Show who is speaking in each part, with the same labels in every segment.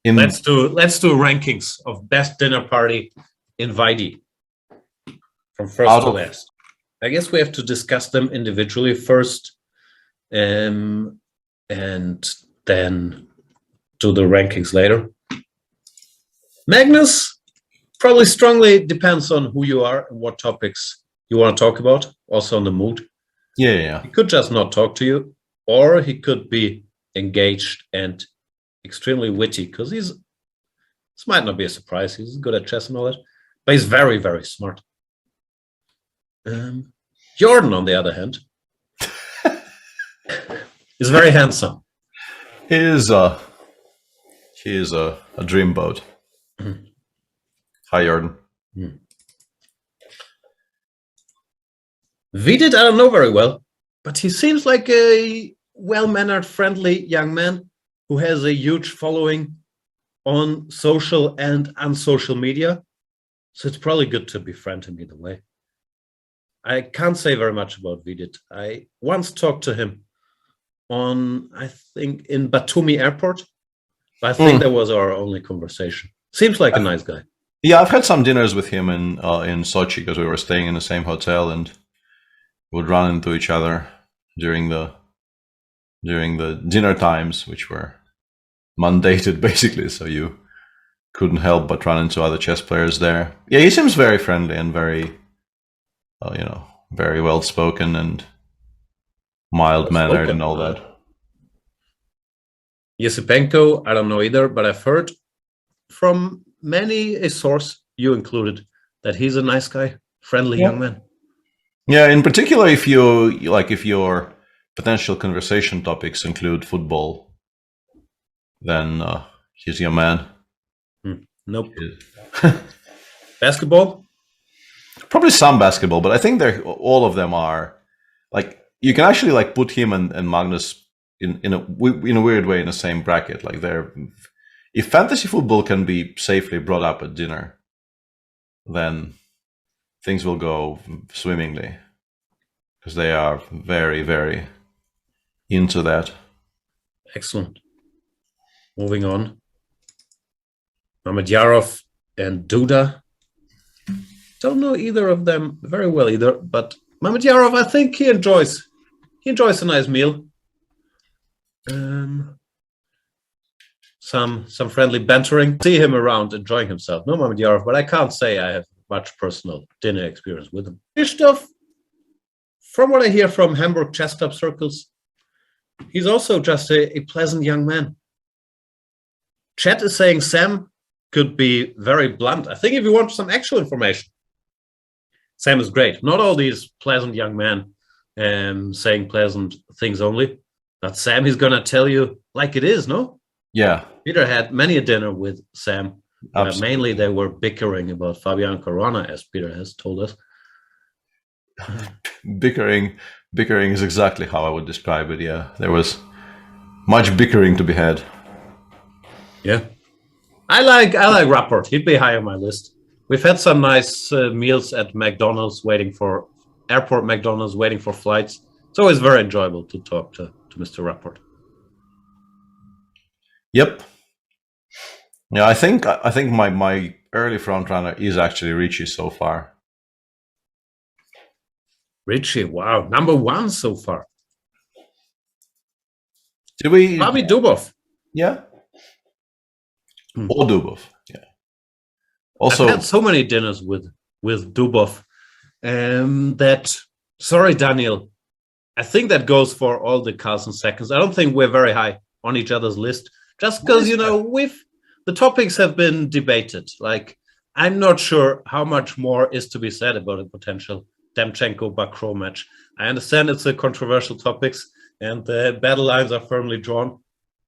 Speaker 1: Let's do rankings of best dinner party in Vaidi from first to last. I guess we have to discuss them individually first, and then do the rankings later. Magnus probably strongly depends on who you are and what topics you want to talk about, also on the mood.
Speaker 2: Yeah.
Speaker 1: He could just not talk to you, or he could be engaged and extremely witty, because this might not be a surprise. He's good at chess and all that, but he's very, very smart. Jordan, on the other hand, is very handsome.
Speaker 2: He is a dreamboat.
Speaker 1: Mm-hmm.
Speaker 2: Hi, Jordan.
Speaker 1: Vidit, I don't know very well, but he seems like a well-mannered, friendly young man who has a huge following on social and unsocial media. So it's probably good to befriend him either way. I can't say very much about Vidit. I once talked to him on, I think, in Batumi airport. But I think that was our only conversation. Seems like a nice guy.
Speaker 2: Yeah, I've had some dinners with him in Sochi, because we were staying in the same hotel and would run into each other during the dinner times, which were mandated basically, so you couldn't help but run into other chess players there. Yeah, he seems very friendly and very, very well spoken and mild mannered and all that.
Speaker 1: Yesipenko, I don't know either, but I've heard from many a source, you included, that he's a nice guy, friendly young man.
Speaker 2: Yeah, in particular, if your potential conversation topics include football, then he's your man.
Speaker 1: Nope. Basketball?
Speaker 2: Probably some basketball, but I think all of them are like, you can actually put him and Magnus in a weird way in the same bracket. Like, if fantasy football can be safely brought up at dinner, then things will go swimmingly, because they are very, very into that.
Speaker 1: Excellent. Moving on. Mamedyarov and Duda. Don't know either of them very well either, but Mamedyarov, I think he enjoys a nice meal. Some friendly bantering. See him around enjoying himself. No Mamedyarov, but I can't say I have much personal dinner experience with him. Gustav, from what I hear from Hamburg chess club circles, he's also just a pleasant young man. Chat is saying Sam could be very blunt. I think if you want some actual information, Sam is great. Not all these pleasant young men saying pleasant things only, but Sam is going to tell you like it is, no?
Speaker 2: Yeah.
Speaker 1: Peter had many a dinner with Sam. Mainly they were bickering about Fabian Caruana, as Peter has told us.
Speaker 2: Bickering is exactly how I would describe it. Yeah, there was much bickering to be had.
Speaker 1: Yeah, I like Rapport. He'd be high on my list. We've had some nice meals at McDonald's, airport McDonald's, waiting for flights. It's always very enjoyable to talk to Mr. Rapport.
Speaker 2: Yep. Yeah, I think my early front runner is actually Richie so far.
Speaker 1: Richie, wow, number one so far.
Speaker 2: Did we?
Speaker 1: Bobby Dubov.
Speaker 2: Yeah. Or Dubov. Yeah. Also,
Speaker 1: I've had so many dinners with Dubov. That, sorry, Daniel, I think that goes for all the Carlsen seconds. I don't think we're very high on each other's list, just because the topics have been debated. Like, I'm not sure how much more is to be said about a potential Demchenko-Bakro match. I understand it's a controversial topics and the battle lines are firmly drawn,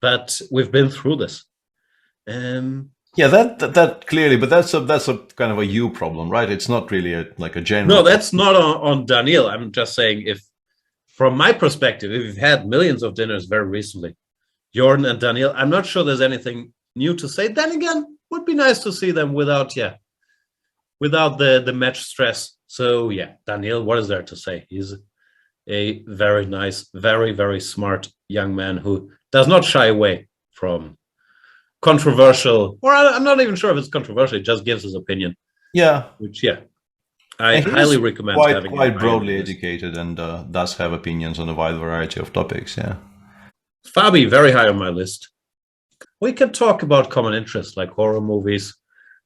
Speaker 1: but we've been through this.
Speaker 2: Yeah, that clearly, but that's a kind of a you problem, right? It's not really a general.
Speaker 1: No, that's not on Daniel. I'm just saying, if from my perspective, if you've had millions of dinners very recently, Jordan and Daniel, I'm not sure there's anything new to say. Then again, would be nice to see them without the match stress. So yeah, Daniel, what is there to say? He's a very nice, very, very smart young man who does not shy away from controversial, or I'm not even sure if it's controversial. It just gives his opinion.
Speaker 2: Yeah,
Speaker 1: which I
Speaker 2: and
Speaker 1: highly recommend having
Speaker 2: quite
Speaker 1: him
Speaker 2: broadly educated and does have opinions on a wide variety of topics. Yeah,
Speaker 1: Fabi, very high on my list. We can talk about common interests like horror movies,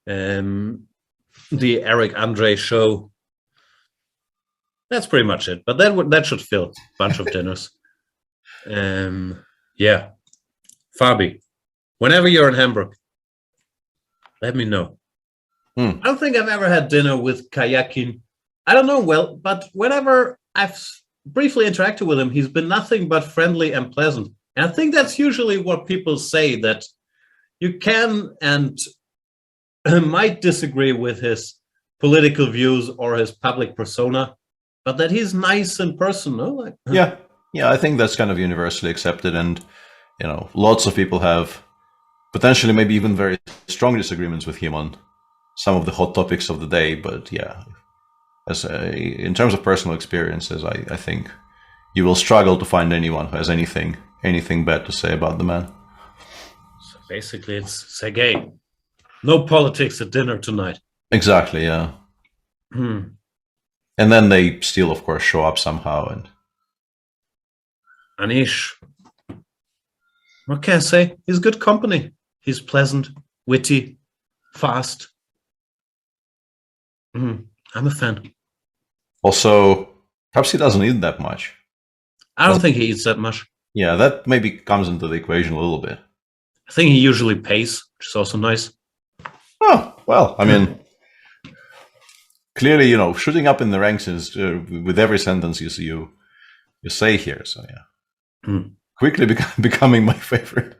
Speaker 1: the Eric Andre show. That's pretty much it. But that should fill a bunch of dinners. Yeah, Fabi, whenever you're in Hamburg, let me know. I don't think I've ever had dinner with Kayakin. I don't know well, but whenever I've briefly interacted with him, he's been nothing but friendly and pleasant. And I think that's usually what people say, that you can and might disagree with his political views or his public persona, but that he's nice in person. No? Like,
Speaker 2: yeah, I think that's kind of universally accepted, and lots of people have potentially maybe even very strong disagreements with him on some of the hot topics of the day. But yeah, in terms of personal experiences, I think you will struggle to find anyone who has anything bad to say about the man.
Speaker 1: So basically, it's Sergei. No politics at dinner tonight.
Speaker 2: Exactly, yeah. And then they still, of course, show up somehow. And
Speaker 1: Anish, what can I say? He's good company. He's pleasant, witty, fast. I'm a fan.
Speaker 2: Also, perhaps he doesn't eat that much.
Speaker 1: I don't think he eats that much.
Speaker 2: Yeah, that maybe comes into the equation a little bit.
Speaker 1: I think he usually pays, which is also nice.
Speaker 2: Oh, well, I mean, clearly, shooting up in the ranks is with every sentence you say here. So yeah, quickly becoming my favorite.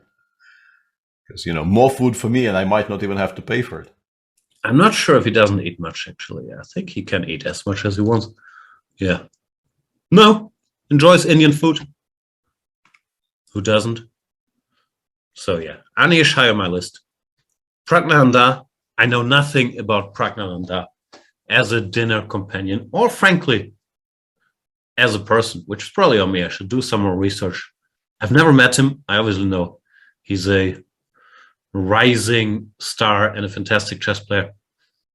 Speaker 2: Because, more food for me and I might not even have to pay for it.
Speaker 1: I'm not sure if he doesn't eat much, actually. I think he can eat as much as he wants. Yeah. No, enjoys Indian food. Who doesn't? So yeah, Anish high on my list. Pragnananda, I know nothing about Pragnananda as a dinner companion, or frankly, as a person, which is probably on me. I should do some more research. I've never met him. I obviously know he's a rising star and a fantastic chess player.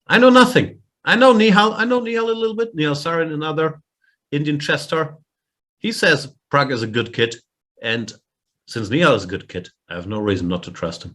Speaker 1: I know nothing. I know Nihal. I know Nihal a little bit. Nihal Sarin, another Indian chess star. He says Prag is a good kid, and since Nihal is a good kid, I have no reason not to trust him.